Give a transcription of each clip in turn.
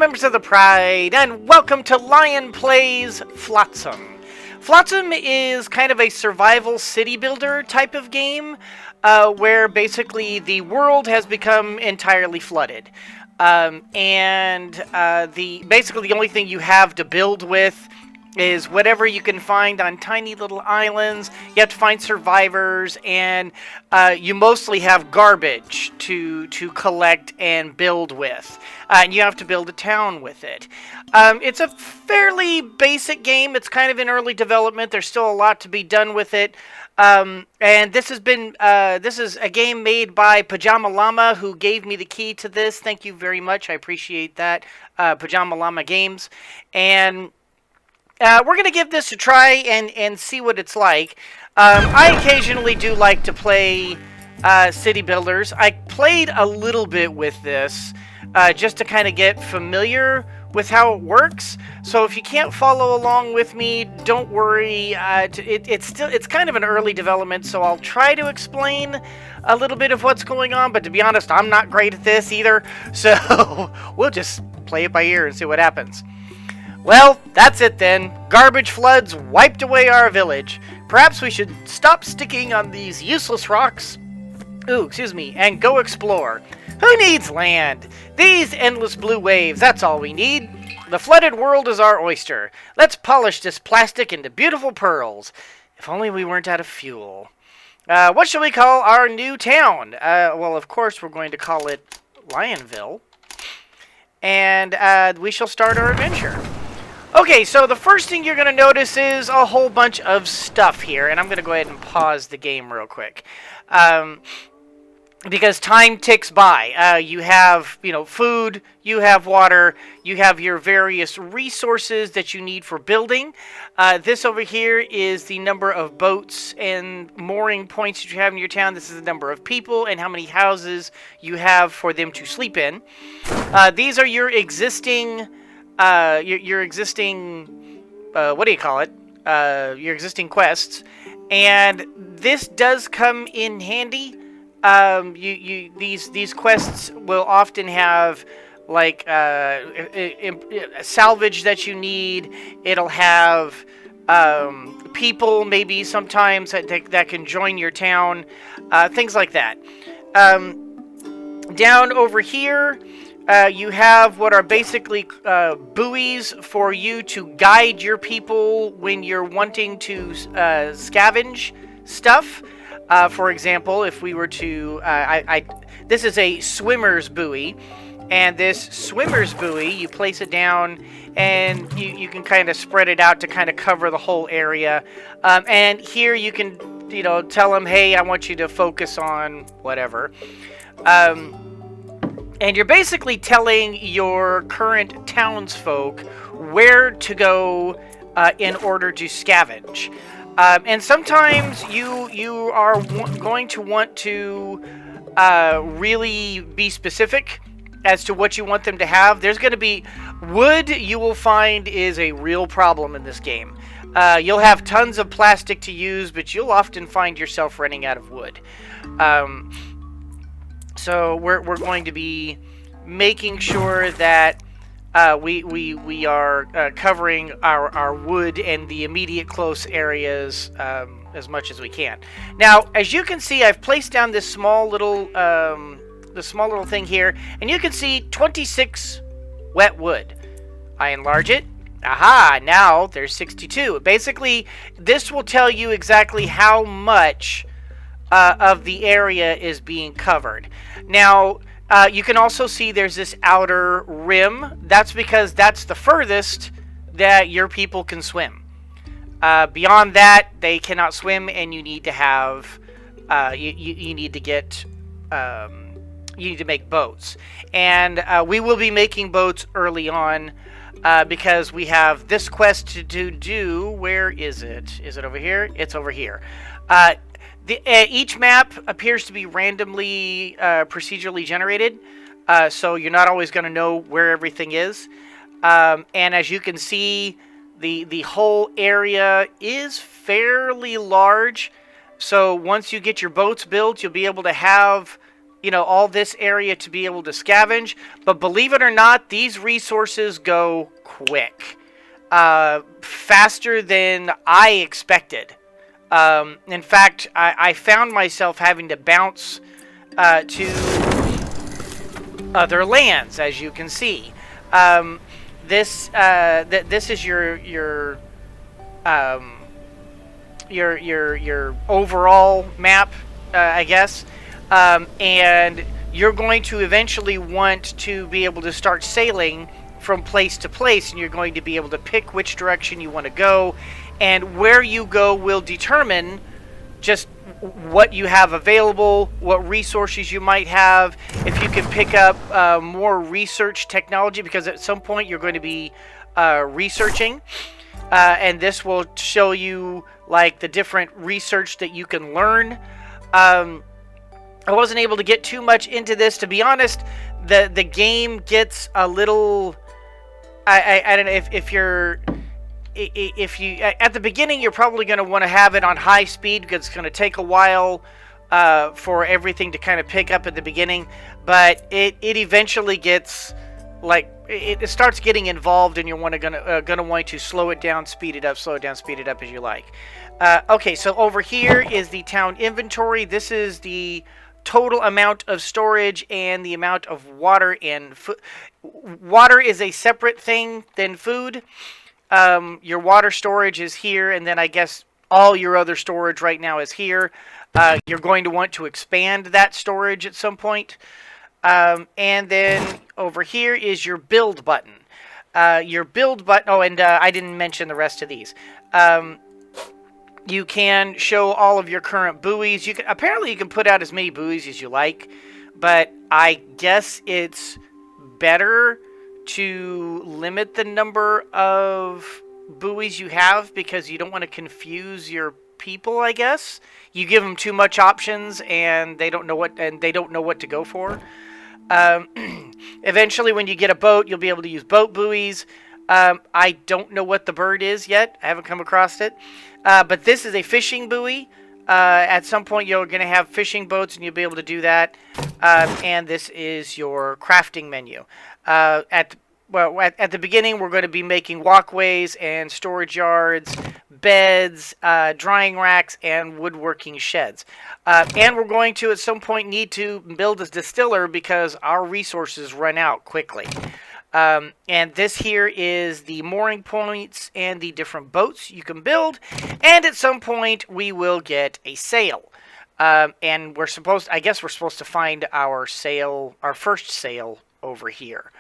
members of the Pride, and welcome to Lion Plays Flotsam. Flotsam is kind of a survival city builder type of game, where basically the world has become entirely flooded. Basically the only thing you have to build with is whatever you can find on tiny little islands. You have to find survivors, and you mostly have garbage to collect and build with. And you have to build a town with it. It's a fairly basic game. It's kind of in early development. There's still a lot to be done with it. And this is a game made by Pajama Llama, who gave me the key to this. Thank you very much. I appreciate that. Pajama Llama Games. And we're going to give this a try and see what it's like. I occasionally do like to play city builders. I played a little bit with this just to kind of get familiar with how it works. So if you can't follow along with me, don't worry. It's kind of an early development, so I'll try to explain a little bit of what's going on. But to be honest, I'm not great at this either. So we'll just play it by ear and see what happens. Well, that's it then. Garbage floods wiped away our village. Perhaps we should stop sticking on these useless rocks. And go explore. Who needs land? These endless blue waves, that's all we need. The flooded world is our oyster. Let's polish this plastic into beautiful pearls. If only we weren't out of fuel. What shall we call our new town? Well, of course, we're going to call it Lionville. And we shall start our adventure. Okay, so the first thing you're going to notice is a whole bunch of stuff here. And I'm going to go ahead and pause the game real quick. Because time ticks by. You have, food, you have water, you have your various resources that you need for building. This over here is the number of boats and mooring points that you have in your town. This is the number of people and how many houses you have for them to sleep in. These are your existing, your existing quests. And this does come in handy. These quests will often have like salvage that you need. It'll have people maybe sometimes that can join your town, things like that. Down over here, you have what are basically buoys for you to guide your people when you're wanting to scavenge stuff. For example, if we were to, this is a swimmer's buoy, and this swimmer's buoy, you place it down, and you can kind of spread it out to kind of cover the whole area. And here you can, tell them, hey, I want you to focus on whatever. And you're basically telling your current townsfolk where to go in order to scavenge. And sometimes you are going to want to really be specific as to what you want them to have. There's going to be wood, you will find, is a real problem in this game. You'll have tons of plastic to use, but you'll often find yourself running out of wood. So we're going to be making sure that we are covering our wood and the immediate close areas as much as we can. Now, as you can see, I've placed down this small little thing here, and you can see 26 wet wood. I enlarge it. Aha! Now there's 62. Basically, this will tell you exactly how much of the area is being covered. Now, you can also see there's this outer rim. That's because that's the furthest that your people can swim. Beyond that, they cannot swim, and you need to have, you need to get, you need to make boats. And we will be making boats early on because we have this quest to do. Where is it? Is it over here? It's over here. Each map appears to be randomly, procedurally generated, so you're not always going to know where everything is. And as you can see, the whole area is fairly large. So once you get your boats built, you'll be able to have all this area to be able to scavenge. But believe it or not, these resources go quick. Faster than I expected. In fact, I found myself having to bounce to other lands, as you can see. This is your overall map, I guess, and you're going to eventually want to be able to start sailing from place to place, and you're going to be able to pick which direction you want to go, and where you go will determine just what you have available, what resources you might have, if you can pick up more research technology, because at some point you're going to be researching, and this will show you like the different research that you can learn. I wasn't able to get too much into this, to be honest. The game gets a little, I don't know if you at the beginning, you're probably going to want to have it on high speed, because it's going to take a while for everything to kind of pick up at the beginning, but it eventually gets like it starts getting involved, and you're gonna want to slow it down, speed it up, as you like. Okay, so over here is the town inventory. This is the total amount of storage and the amount of water and food. Water is a separate thing than food. Your water storage is here, and then I guess all your other storage right now is here. You're going to want to expand that storage at some point. And then over here is your build button. Your build button. Oh, and I didn't mention the rest of these. You can show all of your current buoys. Apparently you can put out as many buoys as you like, but I guess it's better to limit the number of buoys you have, because you don't want to confuse your people, I guess. You give them too much options, and they don't know what to go for. Eventually, when you get a boat, you'll be able to use boat buoys. I don't know what the bird is yet. I haven't come across it. But this is a fishing buoy. At some point, you're going to have fishing boats, and you'll be able to do that. And this is your crafting menu. At the beginning, we're going to be making walkways and storage yards, beds, drying racks, and woodworking sheds. And we're going to, at some point, need to build a distiller, because our resources run out quickly. And this here is the mooring points and the different boats you can build. And at some point, we will get a sail. And I guess we're supposed to find our first sail over here.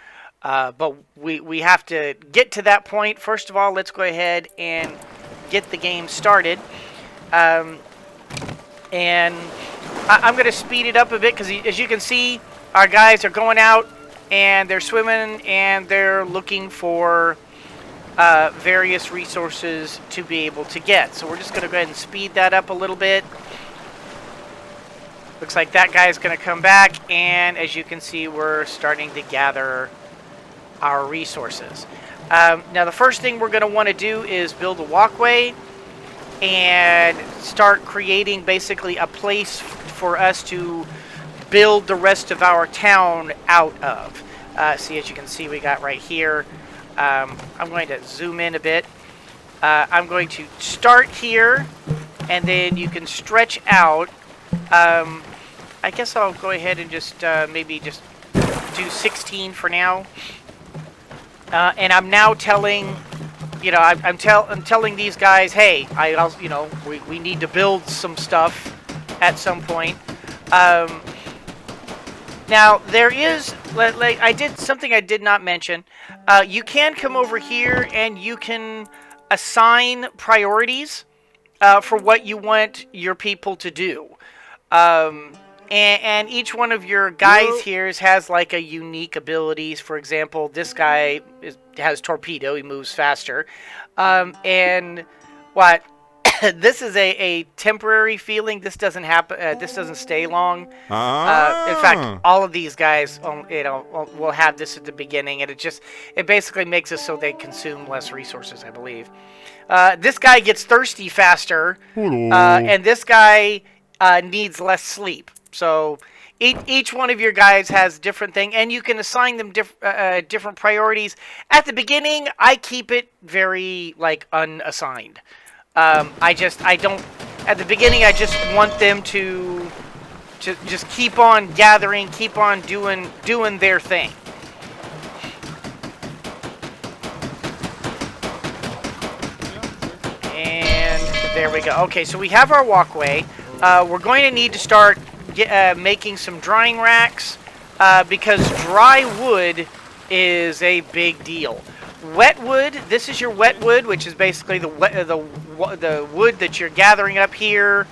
But we have to get to that point. First of all, let's go ahead and get the game started. And I'm going to speed it up a bit, because as you can see, our guys are going out and they're swimming and they're looking for various resources to be able to get. So we're just going to go ahead and speed that up a little bit. Looks like that guy is going to come back, and as you can see, we're starting to gather our resources. Now the first thing we're going to want to do is build a walkway and start creating basically a place for us to build the rest of our town out of. See, as you can see, we got right here. I'm going to zoom in a bit. I'm going to start here, and then you can stretch out. I guess I'll go ahead and just maybe just do 16 for now. And I'm now telling, I'm telling these guys, hey, we need to build some stuff at some point. Now there is, like I did something I did not mention. You can come over here and you can assign priorities for what you want your people to do. And each one of your guys here has like a unique abilities. For example, this guy has torpedo. He moves faster. And what? This is a temporary feeling. This doesn't happen. This doesn't stay long. In fact, all of these guys, will have this at the beginning, and it basically makes it so they consume less resources, I believe. This guy gets thirsty faster, and this guy needs less sleep. So Each one of your guys has different thing, and you can assign them different priorities. At the beginning, I keep it very like unassigned. I don't. At the beginning, I just want them to just keep on gathering, keep on doing their thing. And there we go. Okay, so we have our walkway. We're going to need to start making some drying racks because dry wood is a big deal. Wet wood, this is your wet wood, which is basically the wood that you're gathering up here.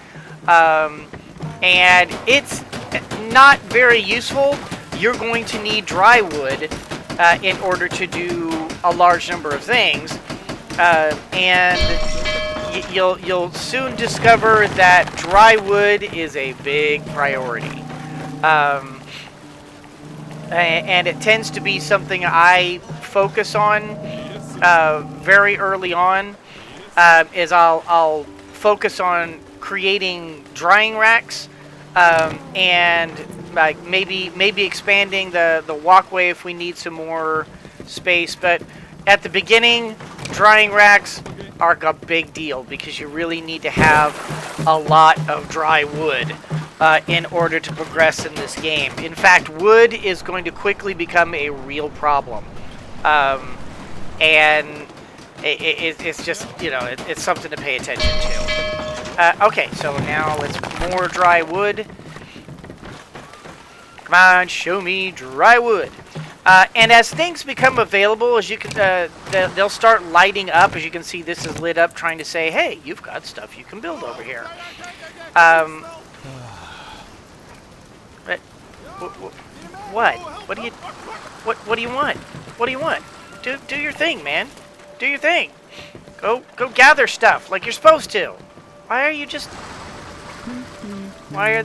And it's not very useful. You're going to need dry wood in order to do a large number of things. And you'll soon discover that dry wood is a big priority. And it tends to be something I focus on very early on. Is I'll focus on creating drying racks and like maybe expanding the walkway if we need some more space. But at the beginning, drying racks are a big deal because you really need to have a lot of dry wood in order to progress in this game. In fact, wood is going to quickly become a real problem. And it's just, you know, it's something to pay attention to. Okay, so now let's more dry wood. Come on, show me dry wood. And as things become available, as you can, they'll start lighting up. As you can see, this is lit up, trying to say, "Hey, you've got stuff you can build over here." What? What do you? What do you want? What do you want? Do your thing, man. Do your thing. Go gather stuff like you're supposed to. Why are you just? Why are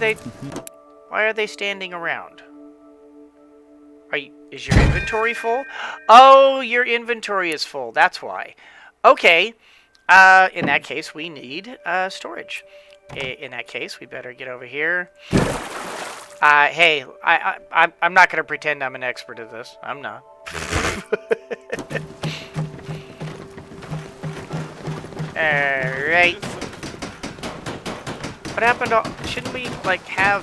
they standing around? Is your inventory full? Oh, your inventory is full. That's why. Okay. In that case, we need storage. In that case, we better get over here. Hey, I'm not going to pretend I'm an expert at this. I'm not. Alright. What happened to... Shouldn't we, like, have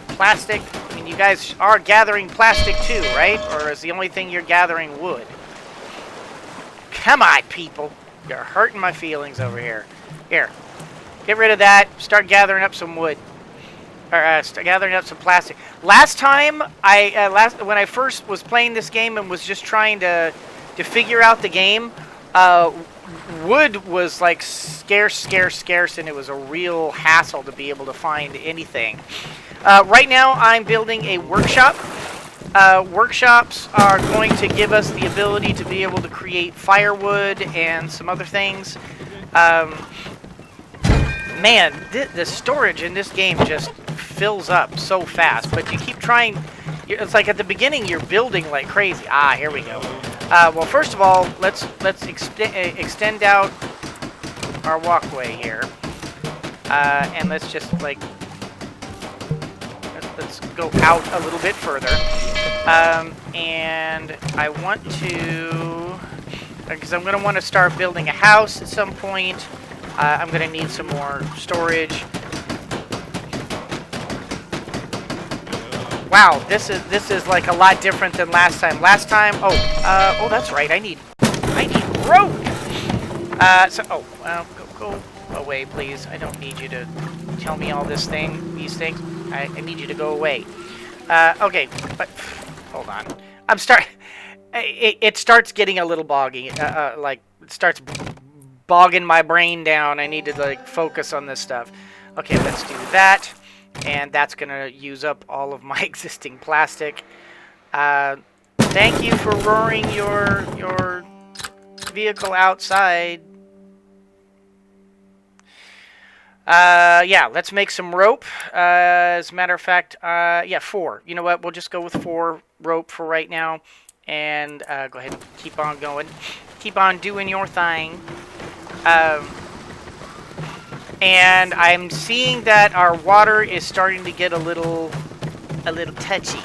plastic? I mean, you guys are gathering plastic too, right? Or is the only thing you're gathering wood? Come on, people. You're hurting my feelings over here. Here. Get rid of that. Start gathering up some wood. Or start gathering up some plastic. Last time, when I first was playing this game and was just trying to figure out the game, wood was like scarce, and it was a real hassle to be able to find anything. Right now, I'm building a workshop. Workshops are going to give us the ability to be able to create firewood and some other things. Man, the storage in this game just fills up so fast, but you keep trying. It's like at the beginning you're building like crazy. Ah, here we go. Well, first of all, let's extend out our walkway here, and let's just like let's go out a little bit further. And I want to, because I'm going to want to start building a house at some point. I'm going to need some more storage. Wow, this is like a lot different than last time. Last time, oh, that's right. I need rope. Go away, please. I don't need you to tell me all these things. I need you to go away. Okay, but hold on. It starts getting a little boggy. Like it starts bogging my brain down. I need to like focus on this stuff. Okay, let's do that. And that's gonna use up all of my existing plastic. Thank you for roaring your vehicle outside. Yeah, let's make some rope. As a matter of fact, yeah, 4. You know what? We'll just go with 4 rope for right now. And go ahead and keep on going. Keep on doing your thing. And I'm seeing that our water is starting to get a little touchy.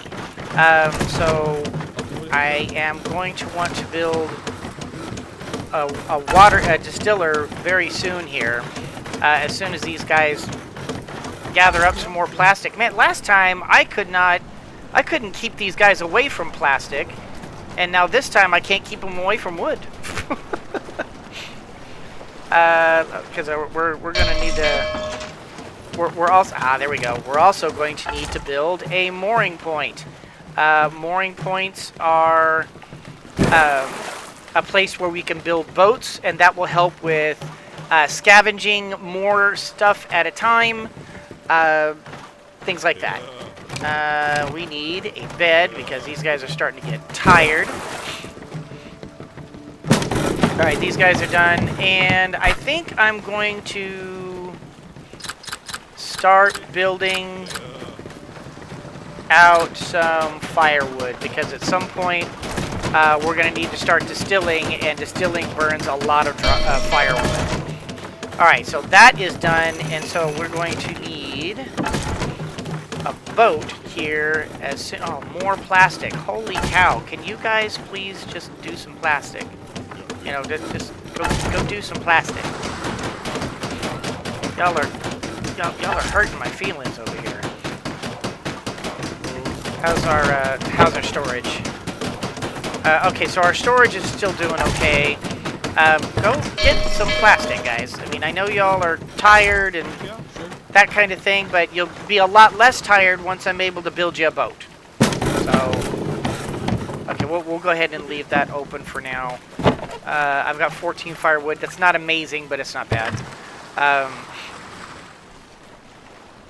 So I am going to want to build a distiller very soon here. As soon as these guys gather up some more plastic. Man, last time I couldn't keep these guys away from plastic, and now this time I can't keep them away from wood. Because we're gonna need to. We're also there we go. We're also going to need to build a mooring point. Mooring points are a place where we can build boats, and that will help with scavenging more stuff at a time. Things like that. We need a bed because these guys are starting to get tired. Alright, these guys are done, and I think I'm going to start building out some firewood, because at some point we're going to need to start distilling, and distilling burns a lot of firewood. Alright, so that is done, and so we're going to need a boat here as soon. Oh, more plastic. Holy cow. Can you guys please just do some plastic? You know, just go do some plastic. Y'all are hurting my feelings over here. How's our storage? Okay, so our storage is still doing okay. Go get some plastic, guys. I mean, I know y'all are tired and that kind of thing, but you'll be a lot less tired once I'm able to build you a boat. So, okay, we'll go ahead and leave that open for now. I've got 14 firewood. That's not amazing, but it's not bad.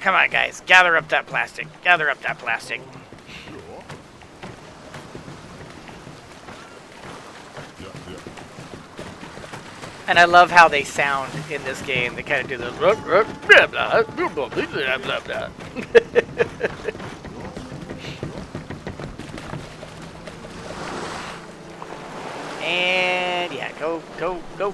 Come on, guys. Gather up that plastic. Gather up that plastic. And I love how they sound in this game. They kind of do the blah, blah, blah. And yeah, go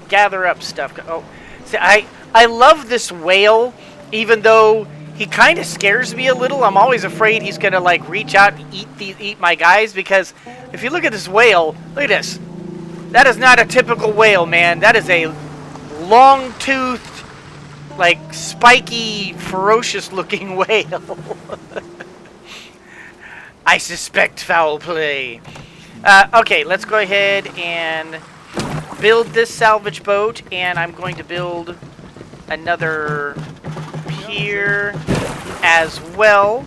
gather up stuff. Oh, see, I love this whale, even though he kind of scares me a little. I'm always afraid he's gonna like reach out and eat my guys, because if you look at this whale, look at this. That is not a typical whale, man. That is a long-toothed, like spiky, ferocious-looking whale. I suspect foul play. Okay, let's go ahead and build this salvage boat, and I'm going to build another pier as well,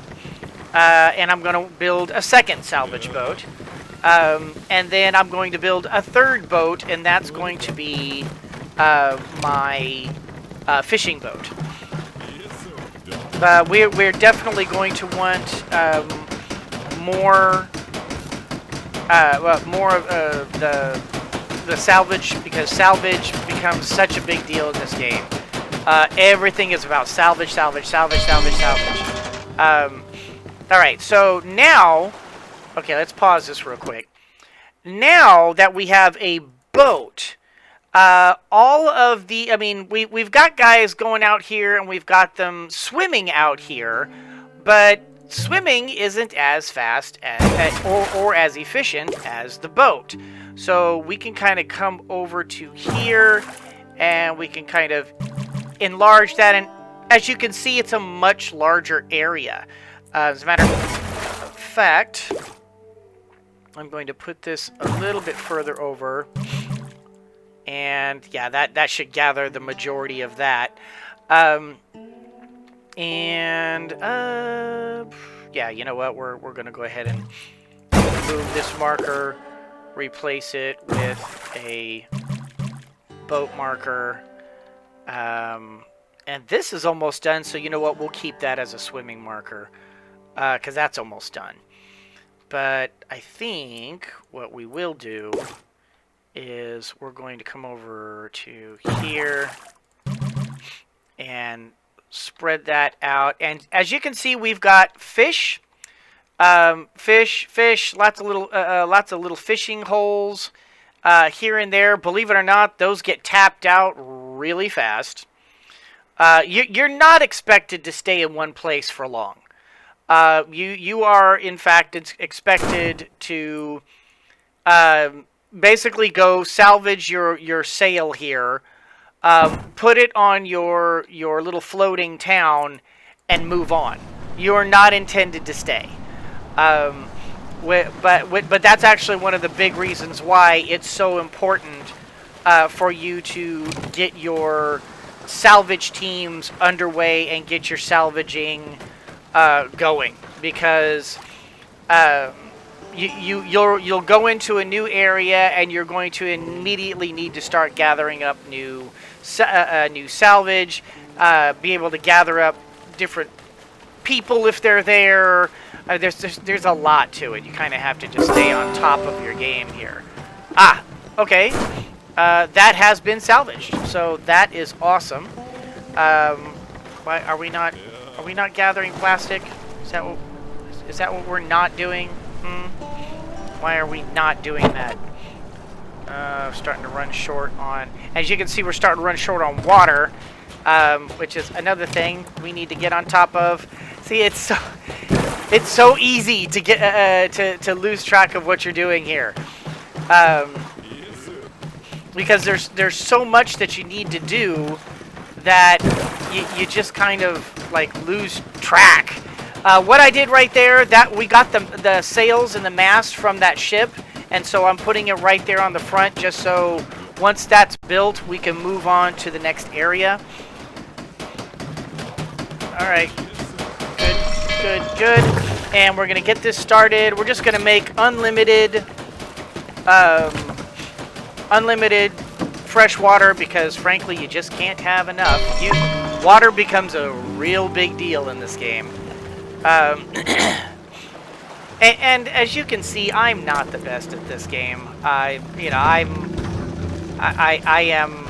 and I'm going to build a second salvage boat, and then I'm going to build a third boat, and that's going to be my fishing boat. We're definitely going to want more of the salvage, because salvage becomes such a big deal in this game. Everything is about salvage. Alright, so now, okay, let's pause this real quick. Now that we have a boat, all of the, I mean, we've got guys going out here and we've got them swimming out here, but swimming isn't as fast or as efficient as the boat. So we can kind of come over to here and we can kind of enlarge that, and as you can see, it's a much larger area. As a matter of fact, I'm going to put this a little bit further over, and yeah, that should gather the majority of that. Yeah, you know what? We're gonna go ahead and move this marker, replace it with a boat marker, and this is almost done. So you know what? We'll keep that as a swimming marker, because that's almost done. But I think what we will do is we're going to come over to here and spread that out. And as you can see, we've got fish, lots of little fishing holes here and there. Believe it or not, those get tapped out really fast. You're not expected to stay in one place for long. You are in fact expected to basically go salvage your sail here, put it on your little floating town, and move on. You are not intended to stay. Um, but that's actually one of the big reasons why it's so important for you to get your salvage teams underway and get your salvaging going, because you'll go into a new area and you're going to immediately need to start gathering up new salvage, be able to gather up different people if they're there. There's a lot to it. You kind of have to just stay on top of your game here. Okay. That has been salvaged, so that is awesome. Why are we not? Are we not gathering plastic? Is that what we're not doing? Why are we not doing that? Starting to run short on. As you can see, we're starting to run short on water, which is another thing we need to get on top of. See, it's so easy to get to lose track of what you're doing here, because there's so much that you need to do that you just kind of like lose track. What I did right there, that we got the sails and the mast from that ship, and so I'm putting it right there on the front just so once that's built, we can move on to the next area. All right, good. And we're gonna get this started. We're just gonna make unlimited fresh water, because frankly, you just can't have enough. Water becomes a real big deal in this game. And as you can see, I'm not the best at this game. I am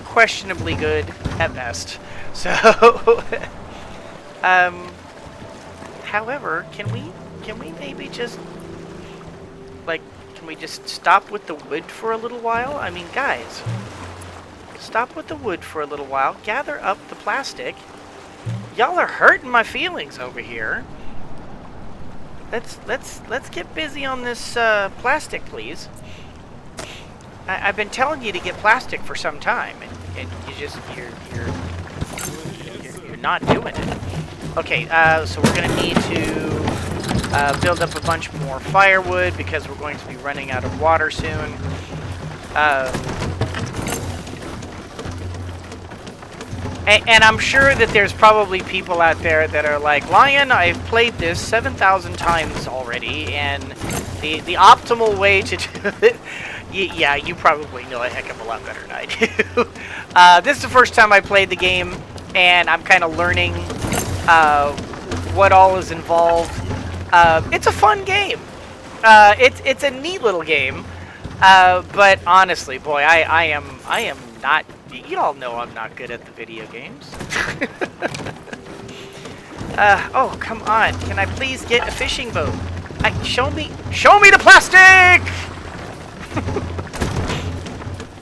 questionably good at best. So, however, can we maybe just can we just stop with the wood for a little while? I mean, guys, stop with the wood for a little while. Gather up the plastic. Y'all are hurting my feelings over here. Let's get busy on this plastic, please. I've been telling you to get plastic for some time, and you're not doing it. Okay, so we're gonna need to build up a bunch more firewood because we're going to be running out of water soon. And I'm sure that there's probably people out there that are like, Lion, I've played this 7,000 times already, and the optimal way to do it... Yeah, you probably know a heck of a lot better than I do. This is the first time I played the game, and I'm kind of learning what all is involved. It's a fun game. It's a neat little game. But honestly, boy, I am not... You all know I'm not good at the video games. Oh, come on. Can I please get a fishing boat? Show me the plastic!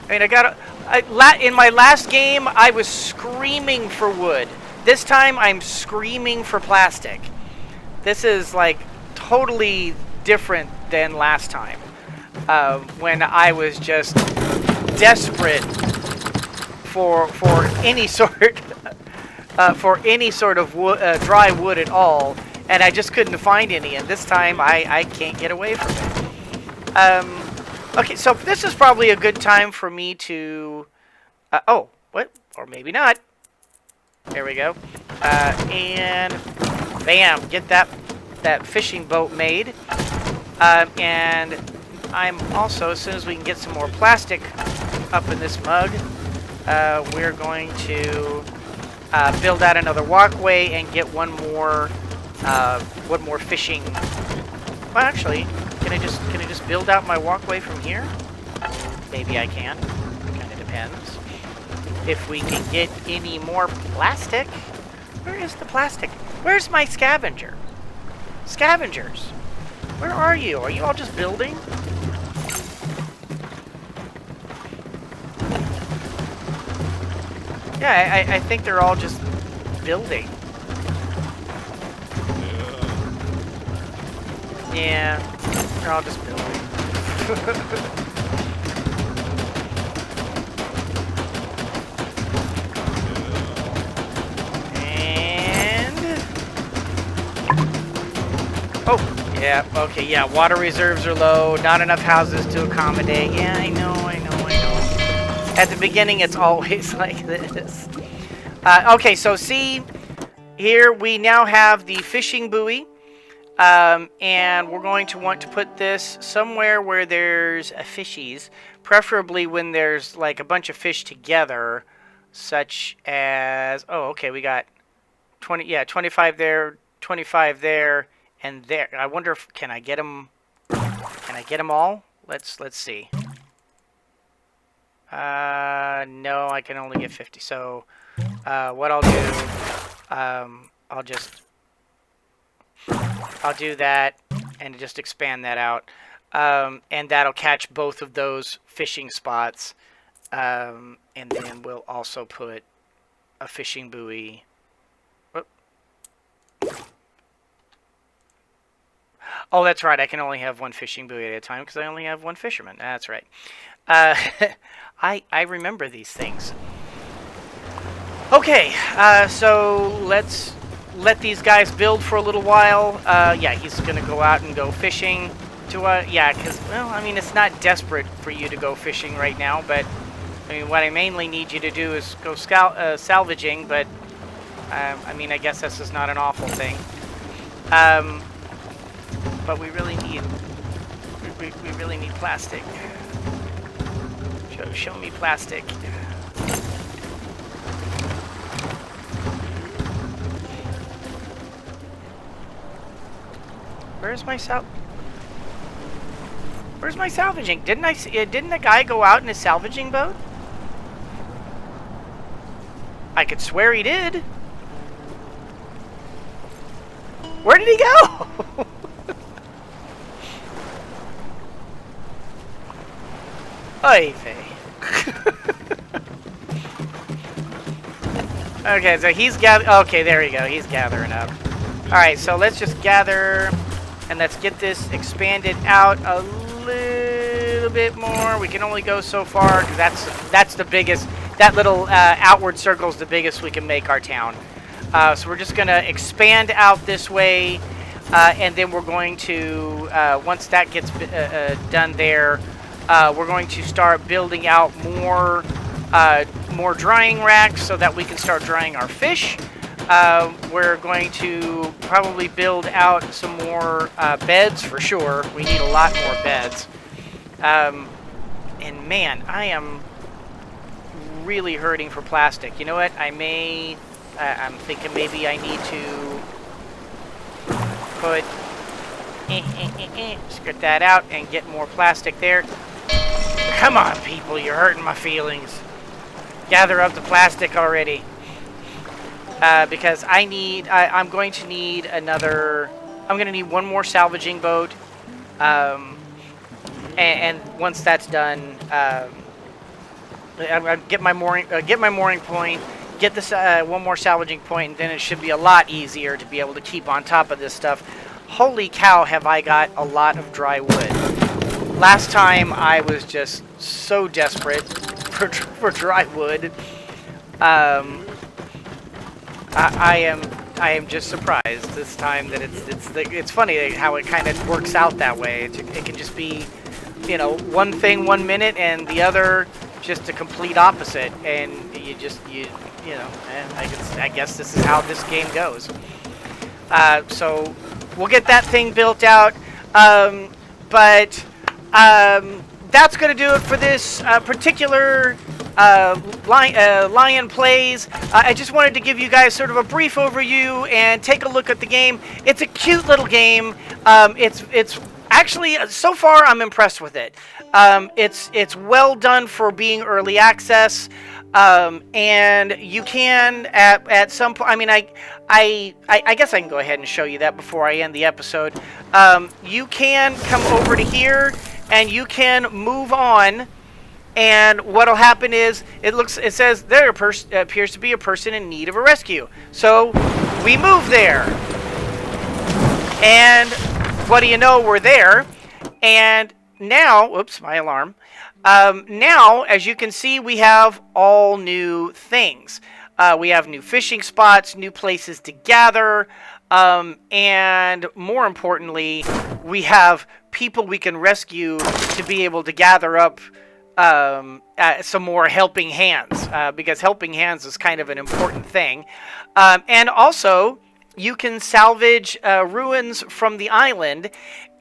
I mean, in my last game, I was screaming for wood. This time, I'm screaming for plastic. This is, like, totally different than last time. When I was just desperate for any sort of wood, dry wood at all, and I just couldn't find any. And this time, I can't get away from it. Okay, so this is probably a good time for me to. Oh, what? Or maybe not. There we go. And bam, get that fishing boat made. And I'm also, as soon as we can get some more plastic up in this mug, we're going to build out another walkway and get one more fishing. Well, actually, can I just build out my walkway from here? Maybe I can. Kind of depends. If we can get any more plastic. Where is the plastic? Where's my scavenger? Scavengers, where are you? Are you all just building? Yeah, I think they're all just building. Yeah, they're all just building. And... Oh, yeah, okay, yeah, water reserves are low, not enough houses to accommodate. Yeah, I know. At the beginning, it's always like this. Okay, so see, here we now have the fishing buoy. And we're going to want to put this somewhere where there's fishies, preferably when there's like a bunch of fish together, such as, oh, okay, we got 25 there, 25 there, and there. I wonder if, can I get them all? Let's see. No, I can only get 50. So, what I'll do, I'll do that and just expand that out. And that'll catch both of those fishing spots. And then we'll also put a fishing buoy. Whoop. Oh, that's right. I can only have one fishing buoy at a time because I only have one fisherman. That's right. I remember these things. Okay, so let's let these guys build for a little while. Yeah, he's going to go out and go fishing. Yeah, because, well, I mean, it's not desperate for you to go fishing right now, but, I mean, what I mainly need you to do is go salvaging, but, I mean, I guess this is not an awful thing. But we really need, we really need plastic. Show me plastic. Where's my salvaging? Didn't the guy go out in his salvaging boat? I could swear he did. Where did he go? Oy vey. Okay, so he's okay, there you go. He's gathering up. Alright, so let's just gather and let's get this expanded out a little bit more. We can only go so far because that's the biggest. That little outward circle is the biggest we can make our town. So we're just going to expand out this way, and then we're going to, once that gets done there, we're going to start building out more drying racks so that we can start drying our fish. We're going to probably build out some more beds for sure. We need a lot more beds. And man, I am really hurting for plastic. You know what? I'm thinking maybe I need to put skirt that out and get more plastic there. Come on, people, you're hurting my feelings. Gather up the plastic already. Because I'm going to need one more salvaging boat. And once that's done, I'll get my mooring point, get this one more salvaging point, and then it should be a lot easier to be able to keep on top of this stuff. Holy cow, have I got a lot of dry wood. Last time I was just so desperate for dry wood. I am just surprised this time that it's funny how it kind of works out that way. It can just be, you know, one thing 1 minute and the other just a complete opposite, and you know, and I guess this is how this game goes. So we'll get that thing built out, but that's going to do it for this particular Lion Plays. I just wanted to give you guys sort of a brief overview and take a look at the game. It's a cute little game. It's actually, so far, I'm impressed with it. It's well done for being early access. And you can at some point. I mean, I guess I can go ahead and show you that before I end the episode. You can come over to here and you can move on And what'll happen is it says there appears to be a person in need of a rescue. So we move there. And what do you know, we're there. And now, whoops, my alarm. Now, as you can see, we have all new things. We have new fishing spots, new places to gather, and more importantly, we have people we can rescue to be able to gather up some more helping hands, because helping hands is kind of an important thing. And also, you can salvage ruins from the island,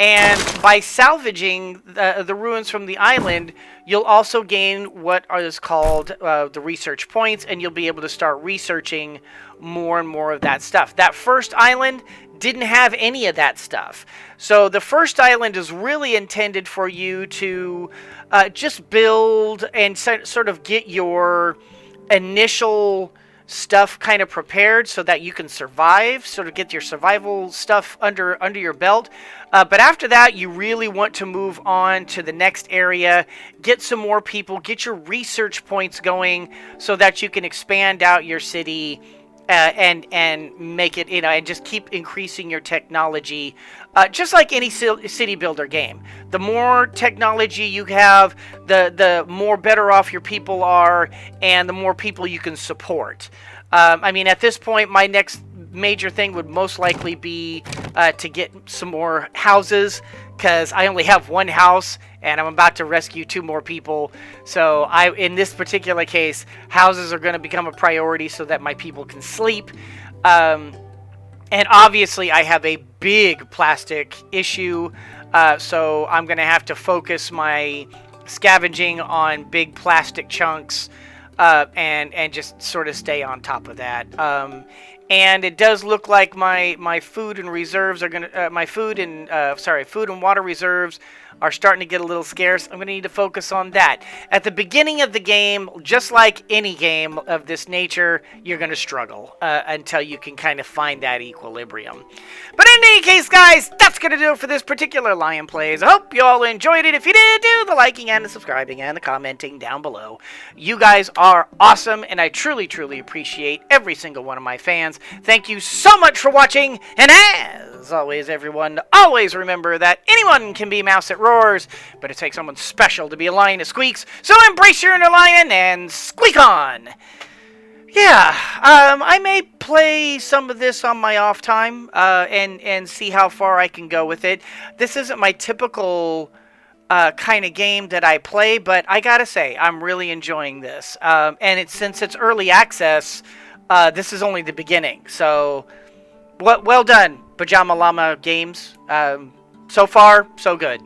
and by salvaging the ruins from the island, you'll also gain what is called the research points, and you'll be able to start researching more and more of that stuff. That first island didn't have any of that stuff. So the first island is really intended for you to just build and sort of get your initial stuff kind of prepared so that you can survive, sort of get your survival stuff under your belt. But after that, you really want to move on to the next area, get some more people, get your research points going so that you can expand out your city and make it, and just keep increasing your technology, just like any city builder game. The more technology you have, the more better off your people are, and the more people you can support. I mean, at this point, my next major thing would most likely be to get some more houses, because I only have one house and I'm about to rescue 2 more people. So in this particular case, houses are going to become a priority so that my people can sleep. And obviously I have a big plastic issue, so I'm going to have to focus my scavenging on big plastic chunks, and just sort of stay on top of that. And it does look like my food and reserves are gonna food and water reserves are starting to get a little scarce. I'm gonna need to focus on that. At the beginning of the game, just like any game of this nature, you're gonna struggle until you can kind of find that equilibrium. But in any case, guys, that's gonna do it for this particular Lion Plays. I hope you all enjoyed it. If you did, do the liking and the subscribing and the commenting down below. You guys are awesome, and I truly, truly appreciate every single one of my fans. Thank you so much for watching, and as always, everyone, always remember that anyone can be a mouse that roars, but it takes someone special to be a lion that squeaks, so embrace your inner lion and squeak on! Yeah, I may play some of this on my off time, and see how far I can go with it. This isn't my typical kind of game that I play, but I gotta say, I'm really enjoying this. And since it's early access, this is only the beginning. So, well done, Pajama Llama Games. So far, so good.